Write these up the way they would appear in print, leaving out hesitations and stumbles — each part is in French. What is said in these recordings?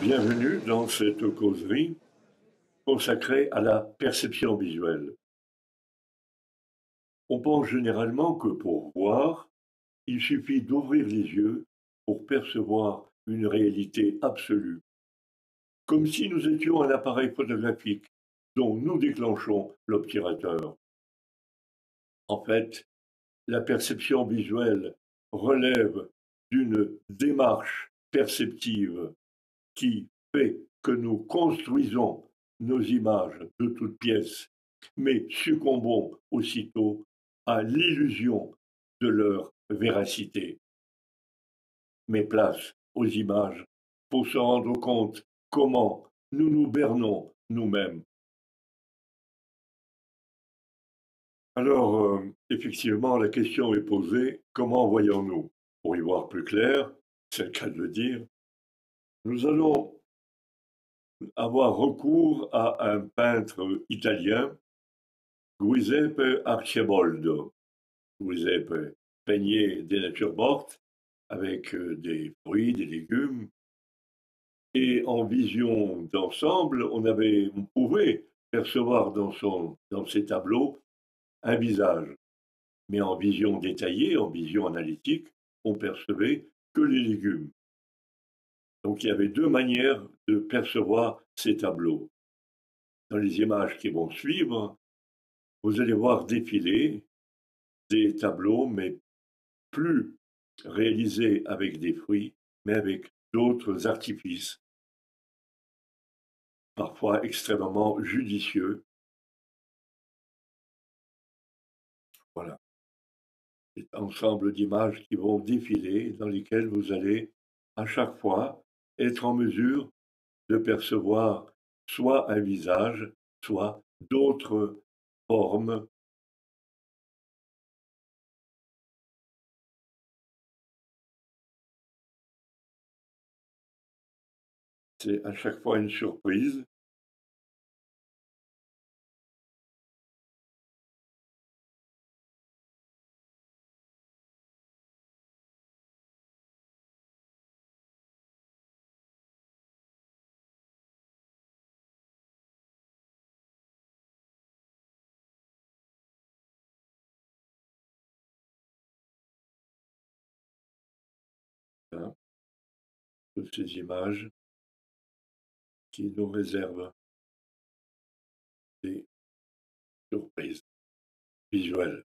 Bienvenue dans cette causerie consacrée à la perception visuelle. On pense généralement que pour voir, il suffit d'ouvrir les yeux pour percevoir une réalité absolue, comme si nous étions un appareil photographique dont nous déclenchons l'obturateur. En fait, la perception visuelle relève d'une démarche perceptive qui fait que nous construisons nos images de toutes pièces, mais succombons aussitôt à l'illusion de leur véracité. Mais place aux images pour se rendre compte comment nous nous bernons nous-mêmes. Alors, effectivement, la question est posée, comment voyons-nous? Pour y voir plus clair, c'est le cas de le dire, nous allons avoir recours à un peintre italien, Giuseppe Arciboldo. Giuseppe peignait des natures mortes avec des fruits, des légumes, et en vision d'ensemble, on pouvait percevoir dans ses tableaux un visage. Mais en vision détaillée, en vision analytique, on percevait que les légumes. Donc il y avait deux manières de percevoir ces tableaux. Dans les images qui vont suivre, vous allez voir défiler des tableaux, mais plus réalisés avec des fruits, mais avec d'autres artifices, parfois extrêmement judicieux. Voilà. C'est un ensemble d'images qui vont défiler, dans lesquelles vous allez à chaque fois être en mesure de percevoir soit un visage, soit d'autres formes. C'est à chaque fois une surprise. Hein, toutes ces images qui nous réservent des surprises visuelles.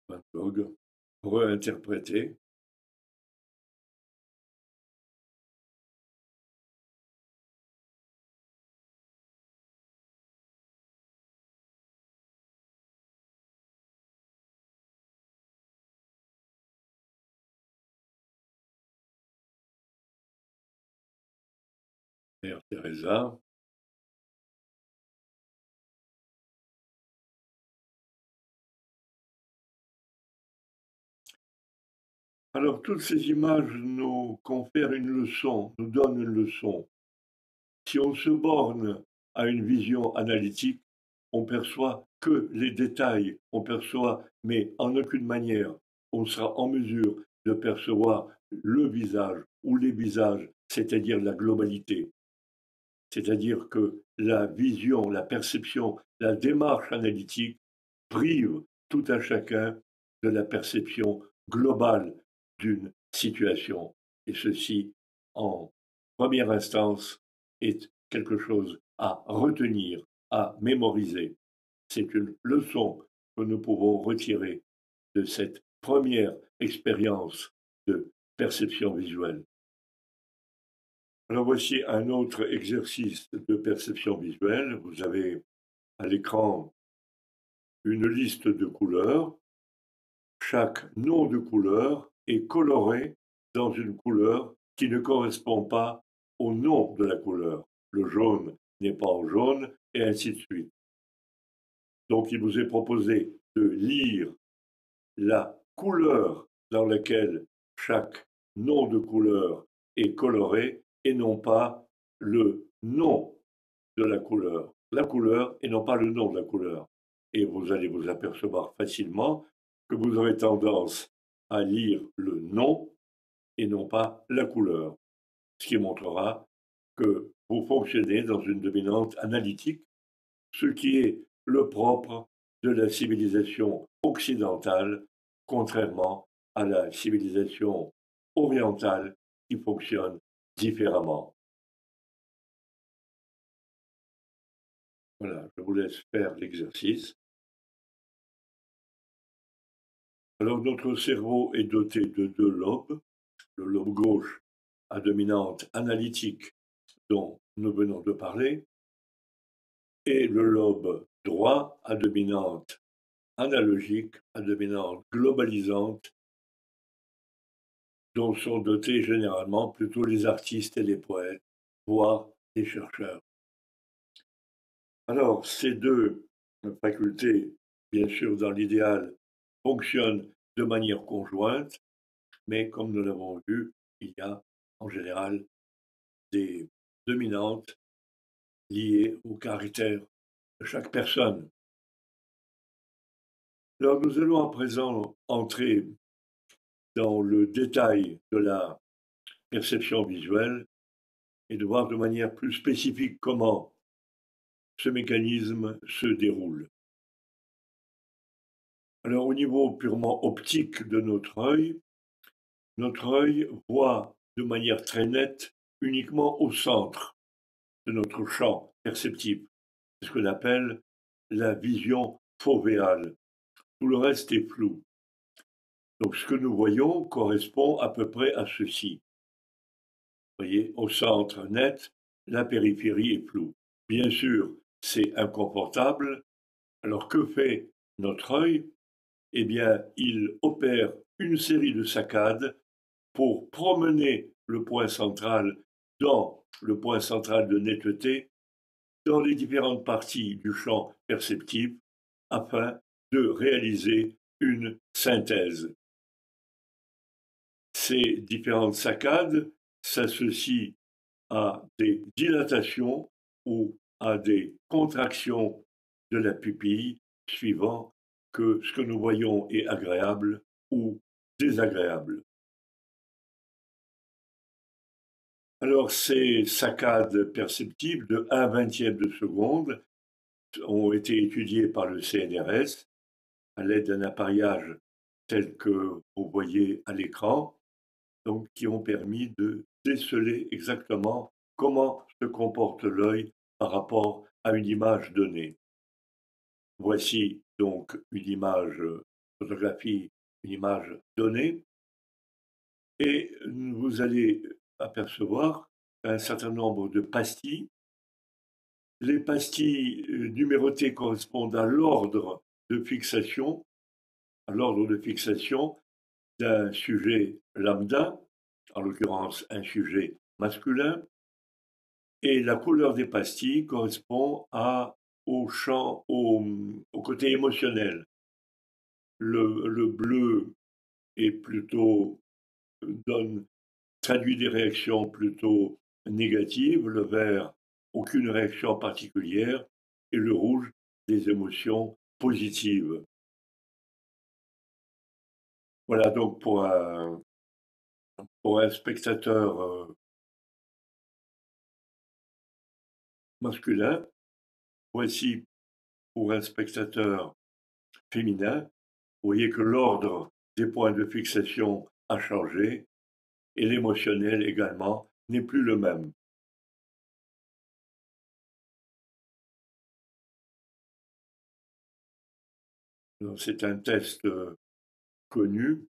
Van Gogh, réinterprété. Mère Teresa. Alors, toutes ces images nous confèrent une leçon, nous donnent une leçon. Si on se borne à une vision analytique, on perçoit que les détails, on perçoit, mais en aucune manière, on sera en mesure de percevoir le visage ou les visages, c'est-à-dire la globalité. C'est-à-dire que la vision, la perception, la démarche analytique prive tout un chacun de la perception globale d'une situation. Et ceci, en première instance, est quelque chose à retenir, à mémoriser. C'est une leçon que nous pouvons retirer de cette première expérience de perception visuelle. Alors voici un autre exercice de perception visuelle. Vous avez à l'écran une liste de couleurs. Chaque nom de couleur est coloré dans une couleur qui ne correspond pas au nom de la couleur. Le jaune n'est pas en jaune, et ainsi de suite. Donc il vous est proposé de lire la couleur dans laquelle chaque nom de couleur est coloré et non pas le nom de la couleur et non pas le nom de la couleur. Et vous allez vous apercevoir facilement que vous aurez tendance à lire le nom et non pas la couleur, ce qui montrera que vous fonctionnez dans une dominante analytique, ce qui est le propre de la civilisation occidentale, contrairement à la civilisation orientale qui fonctionne différemment. Voilà, je vous laisse faire l'exercice. Alors notre cerveau est doté de deux lobes, le lobe gauche à dominante analytique dont nous venons de parler, et le lobe droit à dominante analogique, à dominante globalisante, dont sont dotés généralement plutôt les artistes et les poètes, voire les chercheurs. Alors, ces deux facultés, bien sûr, dans l'idéal, fonctionnent de manière conjointe, mais comme nous l'avons vu, il y a en général des dominantes liées au caractère de chaque personne. Alors, nous allons à présent entrer dans le détail de la perception visuelle et de voir de manière plus spécifique comment ce mécanisme se déroule. Alors au niveau purement optique de notre œil voit de manière très nette uniquement au centre de notre champ perceptif. C'est ce qu'on appelle la vision fovéale. Tout le reste est flou. Donc ce que nous voyons correspond à peu près à ceci. Vous voyez, au centre net, la périphérie est floue. Bien sûr, c'est inconfortable. Alors que fait notre œil? Eh bien, il opère une série de saccades pour promener le point central dans le point central de netteté dans les différentes parties du champ perceptif afin de réaliser une synthèse. Ces différentes saccades s'associent à des dilatations ou à des contractions de la pupille suivant que ce que nous voyons est agréable ou désagréable. Alors ces saccades perceptibles de 1/20 de seconde ont été étudiées par le CNRS à l'aide d'un appareillage tel que vous voyez à l'écran, donc qui ont permis de déceler exactement comment se comporte l'œil par rapport à une image donnée. Voici donc une image photographie, une image donnée, et vous allez apercevoir un certain nombre de pastilles. Les pastilles numérotées correspondent à l'ordre de fixation, d'un sujet lambda, en l'occurrence un sujet masculin, et la couleur des pastilles correspond au champ, au côté émotionnel. Le bleu est plutôt traduit des réactions plutôt négatives, le vert aucune réaction particulière et le rouge des émotions positives. Voilà donc pour un spectateur masculin, voici pour un spectateur féminin, vous voyez que l'ordre des points de fixation a changé et l'émotionnel également n'est plus le même. C'est un test connu.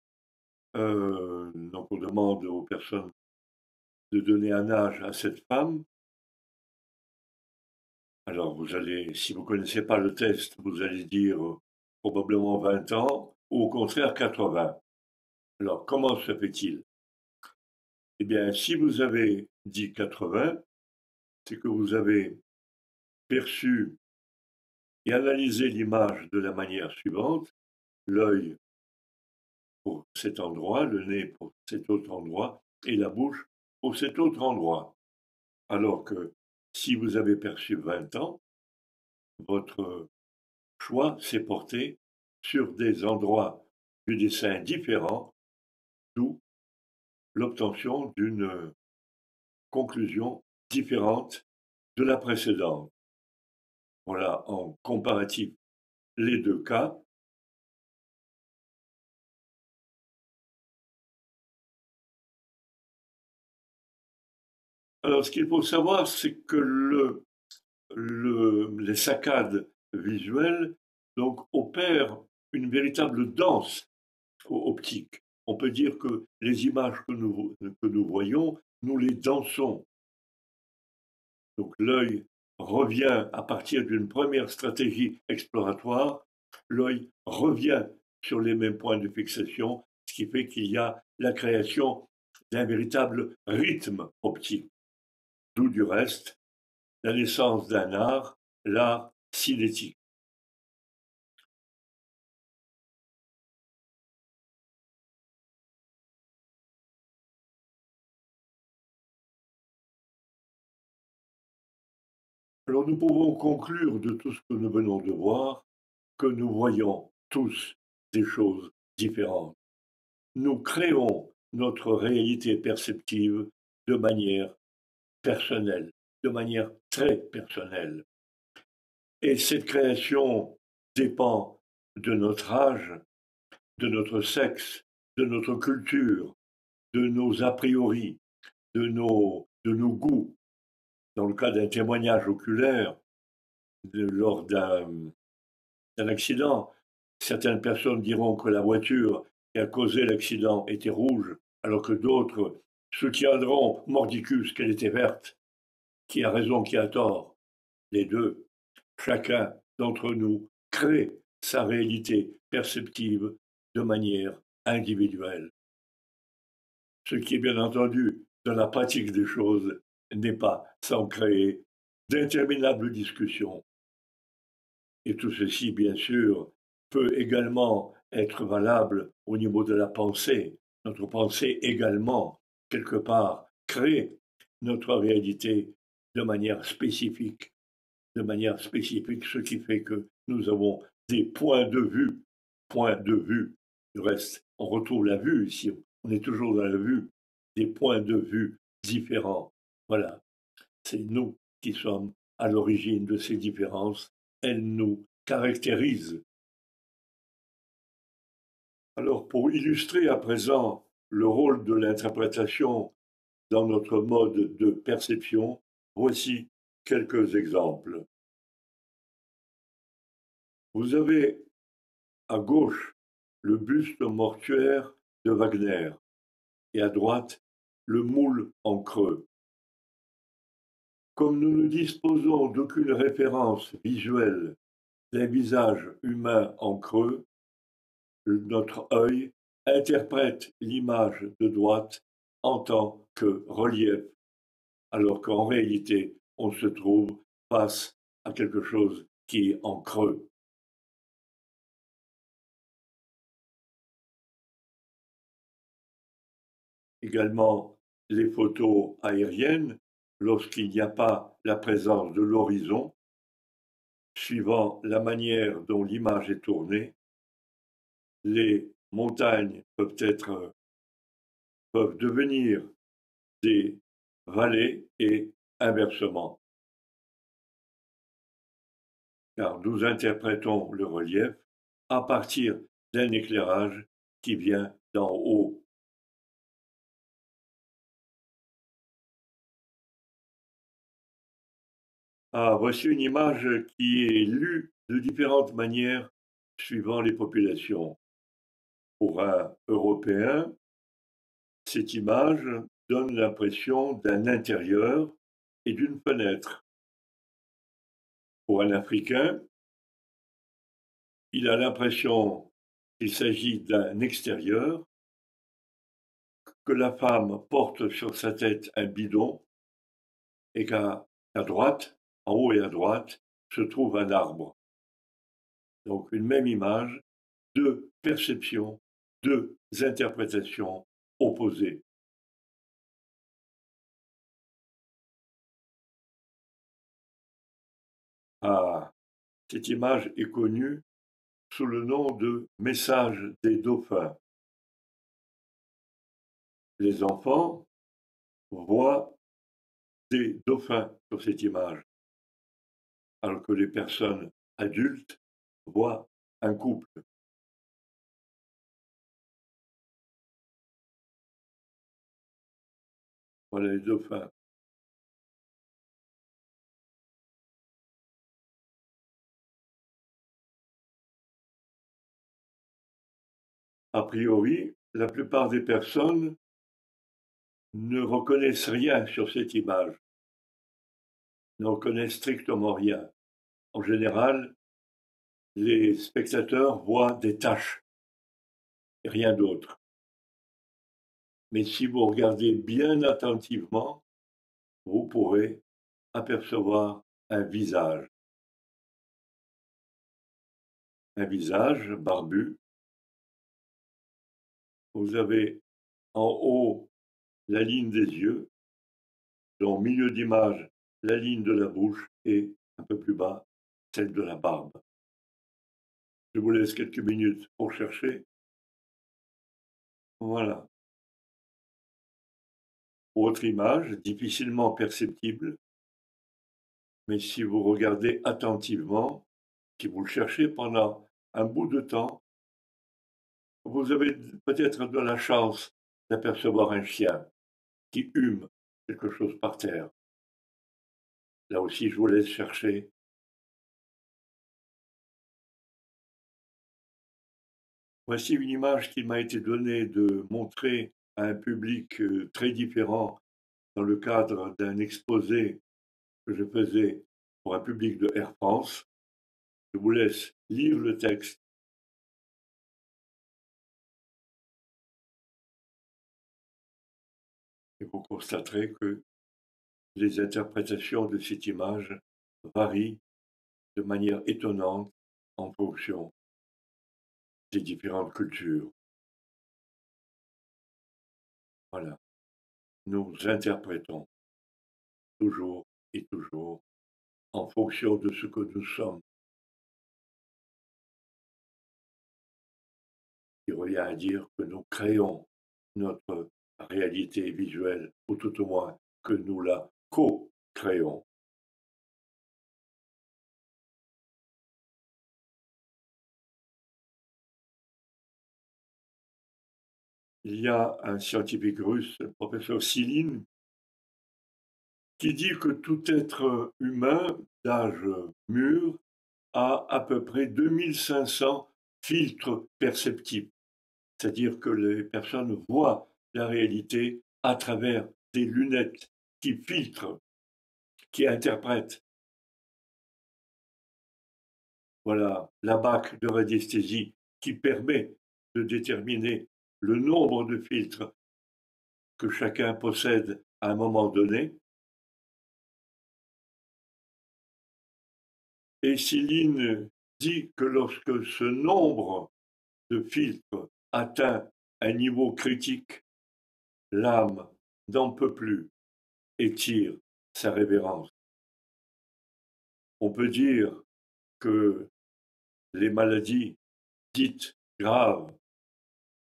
Donc on demande aux personnes de donner un âge à cette femme. Alors vous allez, si vous ne connaissez pas le test, vous allez dire probablement 20 ans ou au contraire 80. Alors comment se fait-il? Eh bien, si vous avez dit 80, c'est que vous avez perçu et analysé l'image de la manière suivante. L'œil pour cet endroit, le nez pour cet autre endroit, et la bouche pour cet autre endroit. Alors que si vous avez perçu 20 ans, votre choix s'est porté sur des endroits du dessin différents, d'où l'obtention d'une conclusion différente de la précédente. Voilà en comparatif les deux cas. Alors, ce qu'il faut savoir, c'est que les saccades visuelles donc, opèrent une véritable danse optique. On peut dire que les images que nous voyons, nous les dansons. Donc l'œil revient à partir d'une première stratégie exploratoire, l'œil revient sur les mêmes points de fixation, ce qui fait qu'il y a la création d'un véritable rythme optique. D'où du reste la naissance d'un art, l'art cinétique. Alors nous pouvons conclure de tout ce que nous venons de voir que nous voyons tous des choses différentes. Nous créons notre réalité perceptive de manière personnelle, de manière très personnelle. Et cette création dépend de notre âge, de notre sexe, de notre culture, de nos a priori, de nos goûts. Dans le cas d'un témoignage oculaire, lors d'un accident, certaines personnes diront que la voiture qui a causé l'accident était rouge, alors que d'autres soutiendront mordicus qu'elle était verte. Qui a raison, qui a tort? Les deux. Chacun d'entre nous crée sa réalité perceptive de manière individuelle. Ce qui est bien entendu, dans la pratique des choses, n'est pas sans créer d'interminables discussions. Et tout ceci, bien sûr, peut également être valable au niveau de la pensée. Notre pensée également, quelque part, crée notre réalité de manière spécifique, ce qui fait que nous avons des points de vue. Du reste, on retrouve la vue ici, on est toujours dans la vue, des points de vue différents. Voilà, c'est nous qui sommes à l'origine de ces différences. Elles nous caractérisent. Alors, pour illustrer à présent le rôle de l'interprétation dans notre mode de perception, voici quelques exemples. Vous avez à gauche le buste mortuaire de Wagner et à droite le moule en creux. Comme nous ne disposons d'aucune référence visuelle d'un visage humain en creux, notre œil interprète l'image de droite en tant que relief, alors qu'en réalité, on se trouve face à quelque chose qui est en creux. Également, les photos aériennes, lorsqu'il n'y a pas la présence de l'horizon, suivant la manière dont l'image est tournée, les montagnes peuvent devenir des vallées et inversement, car nous interprétons le relief à partir d'un éclairage qui vient d'en haut. Ah, voici une image qui est lue de différentes manières suivant les populations. Pour un Européen, cette image donne l'impression d'un intérieur et d'une fenêtre. Pour un Africain, il a l'impression qu'il s'agit d'un extérieur, que la femme porte sur sa tête un bidon et qu'à droite, en haut et à droite, se trouve un arbre. Donc une même image, deux perceptions, deux interprétations opposées. Ah, cette image est connue sous le nom de message des dauphins. Les enfants voient des dauphins sur cette image, alors que les personnes adultes voient un couple. Voilà les dauphins. A priori, la plupart des personnes ne reconnaissent rien sur cette image, ne reconnaissent strictement rien. En général, les spectateurs voient des taches et rien d'autre. Mais si vous regardez bien attentivement, vous pourrez apercevoir un visage. Un visage barbu. Vous avez en haut la ligne des yeux, au milieu d'image la ligne de la bouche et un peu plus bas celle de la barbe. Je vous laisse quelques minutes pour chercher. Voilà. Autre image, difficilement perceptible, mais si vous regardez attentivement, si vous le cherchez pendant un bout de temps, vous avez peut-être de la chance d'apercevoir un chien qui hume quelque chose par terre. Là aussi, je vous laisse chercher. Voici une image qui m'a été donnée de montrer à un public très différent dans le cadre d'un exposé que je faisais pour un public de Air France. Je vous laisse lire le texte. Et vous constaterez que les interprétations de cette image varient de manière étonnante en fonction des différentes cultures. Voilà. Nous interprétons toujours et toujours en fonction de ce que nous sommes. Il revient à dire que nous créons notre réalité visuelle, ou tout au moins que nous la co-créons. Il y a un scientifique russe, le professeur Siline, qui dit que tout être humain d'âge mûr a à peu près 2500 filtres perceptibles. C'est-à-dire que les personnes voient la réalité à travers des lunettes qui filtrent, qui interprètent. Voilà la bague de radiesthésie qui permet de déterminer le nombre de filtres que chacun possède à un moment donné. Et Céline dit que lorsque ce nombre de filtres atteint un niveau critique, l'âme n'en peut plus et tire sa révérence. On peut dire que les maladies dites graves,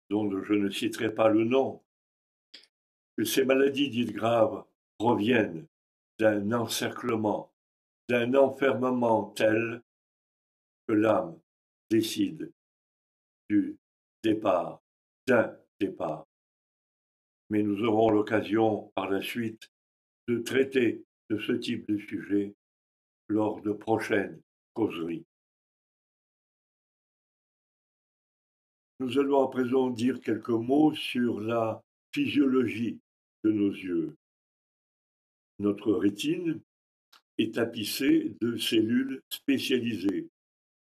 dont je ne citerai pas le nom, que ces maladies dites graves proviennent d'un encerclement, d'un enfermement tel que l'âme décide du départ, d'un départ. Mais nous aurons l'occasion par la suite de traiter de ce type de sujet lors de prochaines causeries. Nous allons à présent dire quelques mots sur la physiologie de nos yeux. Notre rétine est tapissée de cellules spécialisées,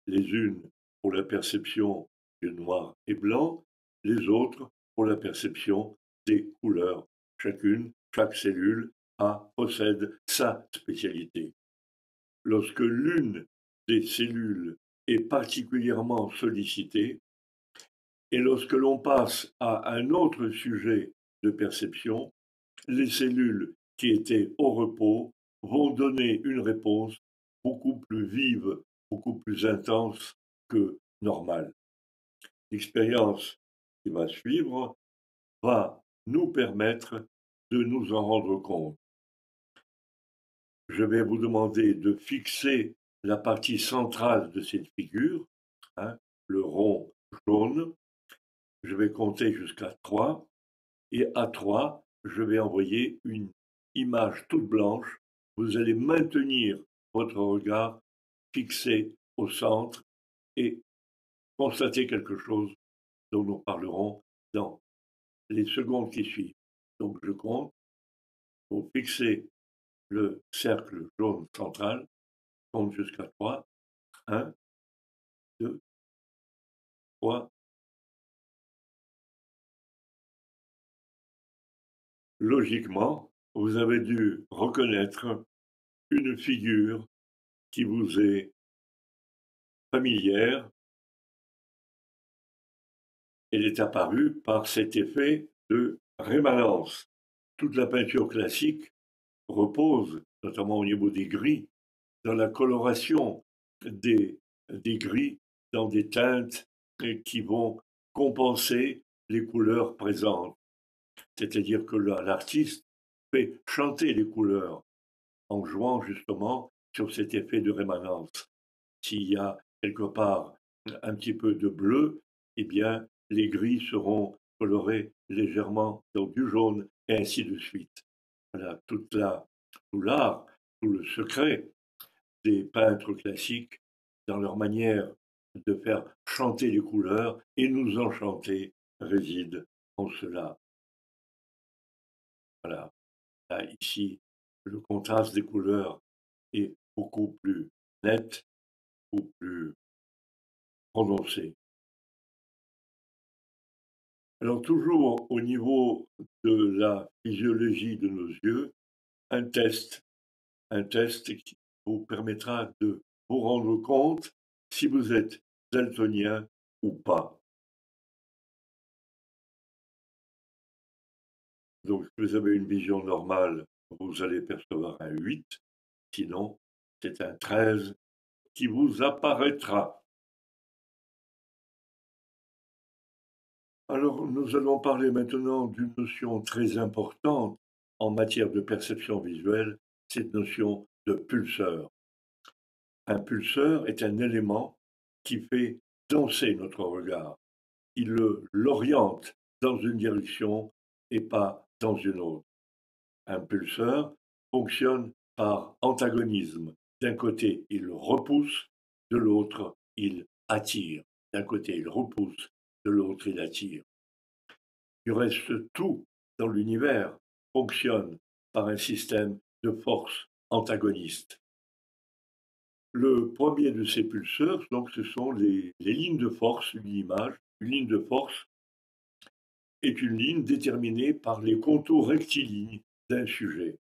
les unes pour la perception du noir et blanc, les autres pour la perception des couleurs. Chaque cellule possède sa spécialité. Lorsque l'une des cellules est particulièrement sollicitée, Et lorsque l'on passe à un autre sujet de perception, les cellules qui étaient au repos vont donner une réponse beaucoup plus vive, beaucoup plus intense que normale. L'expérience qui va suivre va nous permettre de nous en rendre compte. Je vais vous demander de fixer la partie centrale de cette figure, hein, le rond jaune. Je vais compter jusqu'à 3 et à 3, je vais envoyer une image toute blanche. Vous allez maintenir votre regard fixé au centre et constater quelque chose dont nous parlerons dans les secondes qui suivent. Donc je compte pour fixer le cercle jaune central, je compte jusqu'à 3. 1, 2, 3. Logiquement, vous avez dû reconnaître une figure qui vous est familière. Elle est apparue par cet effet de rémanence. Toute la peinture classique repose, notamment au niveau des gris, dans la coloration des, des gris dans des teintes qui vont compenser les couleurs présentes. C'est-à-dire que l'artiste fait chanter les couleurs en jouant justement sur cet effet de rémanence. S'il y a quelque part un petit peu de bleu, eh bien, les gris seront colorés légèrement dans du jaune, et ainsi de suite. Voilà, tout l'art, tout le secret des peintres classiques dans leur manière de faire chanter les couleurs et nous enchanter réside en cela. Voilà. Là, ici, le contraste des couleurs est beaucoup plus net, beaucoup plus prononcé. Alors toujours au niveau de la physiologie de nos yeux, un test qui vous permettra de vous rendre compte si vous êtes daltonien ou pas. Donc, si vous avez une vision normale, vous allez percevoir un 8, sinon, c'est un 13 qui vous apparaîtra. Alors, nous allons parler maintenant d'une notion très importante en matière de perception visuelle, cette notion de pulseur. Un pulseur est un élément qui fait danser notre regard. Il l'oriente dans une direction et pas dans une autre. Un pulseur fonctionne par antagonisme. D'un côté, il repousse, de l'autre, il attire. D'un côté, il repousse, de l'autre, il attire. Du reste, tout dans l'univers fonctionne par un système de force antagoniste. Le premier de ces pulseurs, donc, ce sont les lignes de force d'une image. Une ligne de force est une ligne déterminée par les contours rectilignes d'un sujet.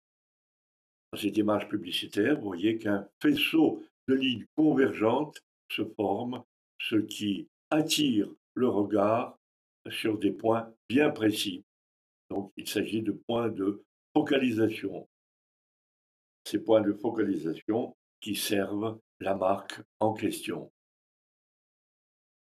Dans cette image publicitaire, vous voyez qu'un faisceau de lignes convergentes se forme, ce qui attire le regard sur des points bien précis. Donc, il s'agit de points de focalisation. Ces points de focalisation qui servent la marque en question.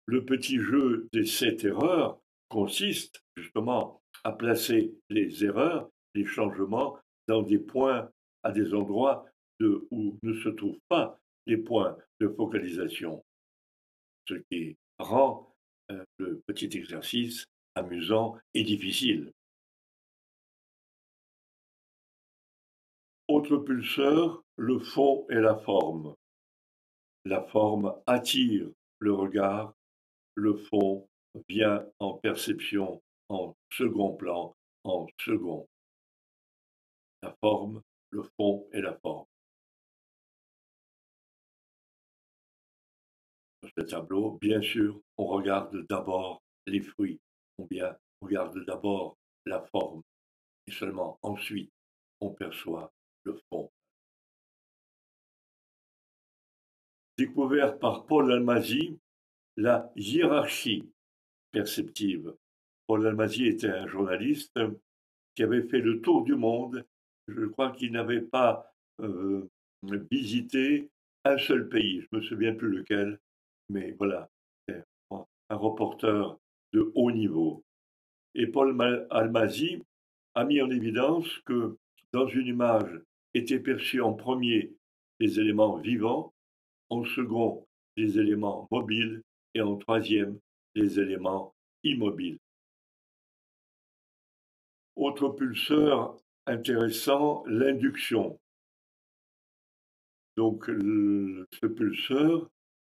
Le petit jeu des 7 erreurs consiste justement à placer les erreurs, les changements dans des points, à des endroits où ne se trouvent pas les points de focalisation, ce qui rend le petit exercice amusant et difficile. Autre pulseur, le fond et la forme. La forme attire le regard, le fond vient en perception en second plan, en second. La forme, le fond et la forme. Dans ce tableau, bien sûr, on regarde d'abord les fruits, on regarde d'abord la forme, et seulement ensuite on perçoit le fond. Découvert par Paul Almazy, la hiérarchie perceptive. Paul Almazy était un journaliste qui avait fait le tour du monde. Je crois qu'il n'avait pas visité un seul pays. Je me souviens plus lequel, mais voilà, c'est un reporter de haut niveau. Et Paul Almazy a mis en évidence que dans une image étaient perçus en premier les éléments vivants, en second les éléments mobiles et en troisième les éléments immobiles. Autre pulseur intéressant, l'induction. Donc ce pulseur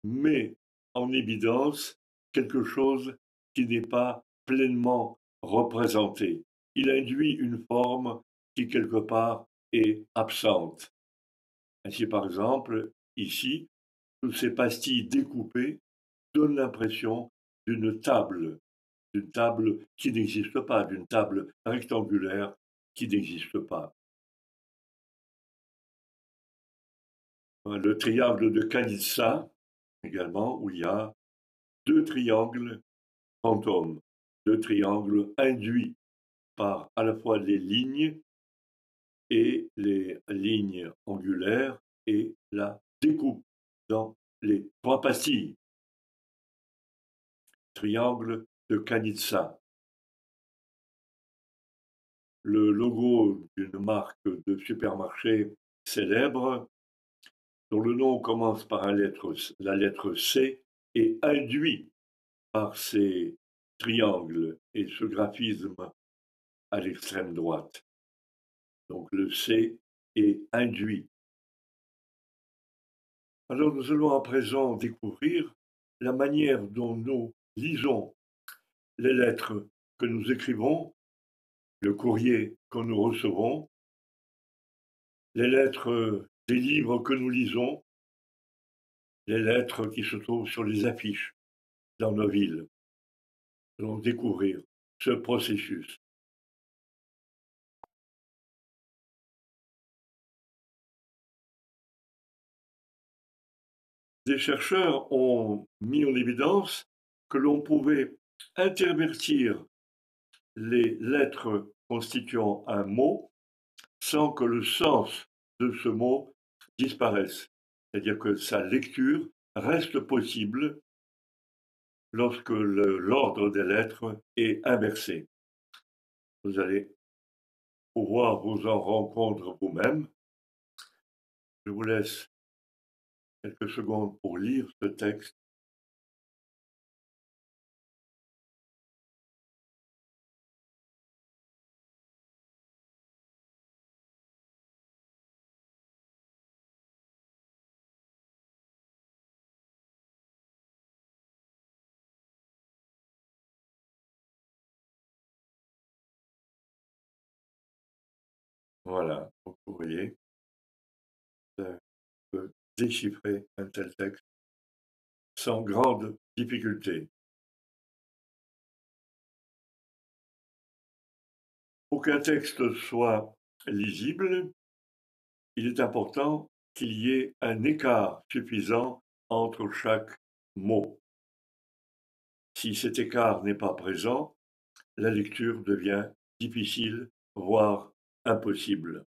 met en évidence quelque chose qui n'est pas pleinement représenté. Il induit une forme qui quelque part est absente. Ainsi par exemple, ici, toutes ces pastilles découpées donnent l'impression d'une table qui n'existe pas, d'une table rectangulaire qui n'existe pas. Le triangle de Kanitsa, également, où il y a deux triangles fantômes, deux triangles induits par à la fois les lignes angulaires et la découpe dans les trois pastilles. Triangle de Kanitsa. Le logo d'une marque de supermarché célèbre, dont le nom commence par la lettre C, est induit par ces triangles et ce graphisme à l'extrême droite. Donc le C est induit. Alors nous allons à présent découvrir la manière dont nous lisons les lettres que nous écrivons, le courrier que nous recevons, les lettres des livres que nous lisons, les lettres qui se trouvent sur les affiches dans nos villes. Nous allons découvrir ce processus. Des chercheurs ont mis en évidence que l'on pouvait intervertir les lettres constituant un mot sans que le sens de ce mot disparaisse. C'est-à-dire que sa lecture reste possible lorsque l'ordre des lettres est inversé. Vous allez pouvoir vous en rendre compte vous-même. Je vous laisse quelques secondes pour lire ce texte. Voilà, donc vous voyez, on peut déchiffrer un tel texte sans grande difficulté. Pour qu'un texte soit lisible, il est important qu'il y ait un écart suffisant entre chaque mot. Si cet écart n'est pas présent, la lecture devient difficile, voire impossible.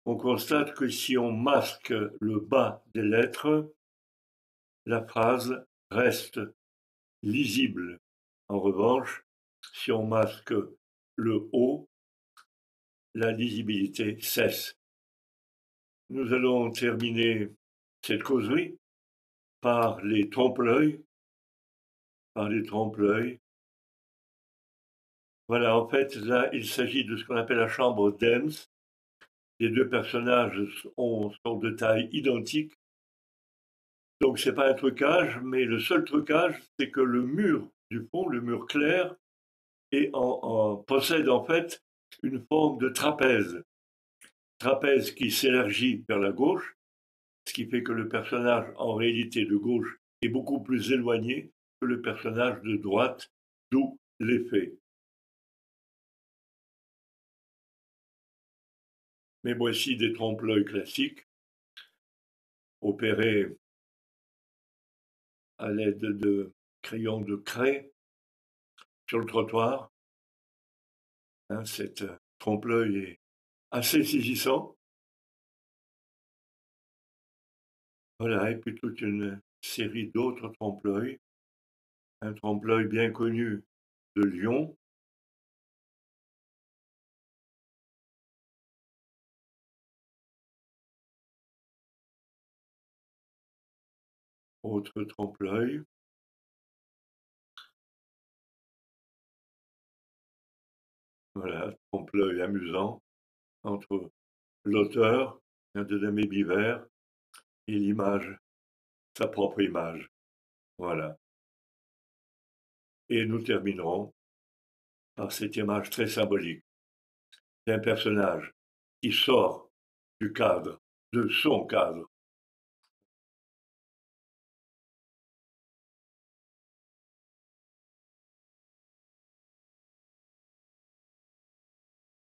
On constate que si on masque le bas des lettres, la phrase reste lisible. En revanche, si on masque le haut, la lisibilité cesse. Nous allons terminer cette causerie par les trompe-l'œil. Voilà, en fait, là, il s'agit de ce qu'on appelle la chambre d'Ems. Les deux personnages sont de taille identique. Donc, c'est pas un trucage, mais le seul trucage, c'est que le mur du fond, le mur clair, possède en fait une forme de trapèze. Trapèze qui s'élargit vers la gauche, ce qui fait que le personnage, en réalité de gauche, est beaucoup plus éloigné que le personnage de droite, d'où l'effet. Mais voici des trompe-l'œil classiques, opérés à l'aide de crayon de craie sur le trottoir. Hein, cette trompe-l'œil est assez saisissant. Voilà, et puis toute une série d'autres trompe-l'œil. Un trompe-l'œil bien connu de Lyon, autre trompe-l'œil. Voilà, trompe-l'œil amusant entre l'auteur de Dame Biver et l'image, sa propre image. Voilà. Et nous terminerons par cette image très symbolique d'un personnage qui sort du cadre, de son cadre,